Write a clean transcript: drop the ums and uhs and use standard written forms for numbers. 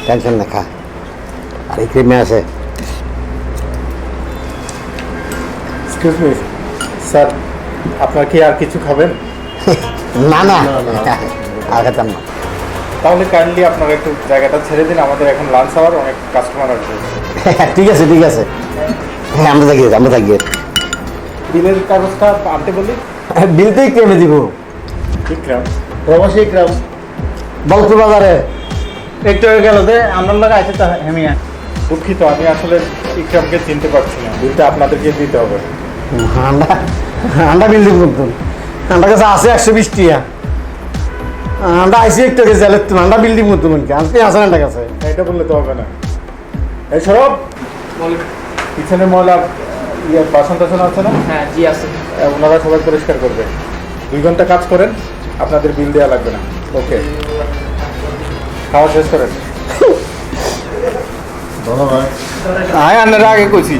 Tension না, খা। আর এই ক্রিমে আছে। এক্সকিউজ মি স্যার, আপনার কি আর কিছু খাবেন? না না, আর খেতাম না। তাহলে কাইন্ডলি আপনারা একটু জায়গাটা ছেড়ে দিন, আমাদের এখন লাঞ্চ আওয়ার, অনেক কাস্টমার আসবে। ঠিক আছে ঠিক আছে, হ্যাঁ আমরা থাকি, আমরা থাকি। বিলের কাগজটা আনতে বলি। বিল তো একটু এনে দিব। বিক্রম, প্রবাসী গ্রাম বলপুর বাজারে একটু হয়ে গেল যে আমার লোক আছে তো হেমিয়া। দুঃখিত, আমি আসলে ইকরামকে চিনতে পারছি না, বিলটা আপনাদেরকে দিতে হবে। আন্ডা আন্ডা বিল দিব নতুন, আন্ডার কাছে আছে 120 টিয়া। আন্ডা আইসি একটু গেছে আন্ডা বিল দিব নতুন, আপনি আসেন আন্ডার কাছে। এটা বললে তো হবে না। এই সরব, পিছনে ময়লা বাসন টাসন আছে না? হ্যাঁ জি আছে। ওনারা সবাই পরিষ্কার করবে। 2 ঘন্টা কাজ করেন, আপনাদের বিল দেওয়া লাগবে না। ওকে, খাওয়া শেষ করেন। ধন্যবাদ। আয়, আপনারা আগে কইছি।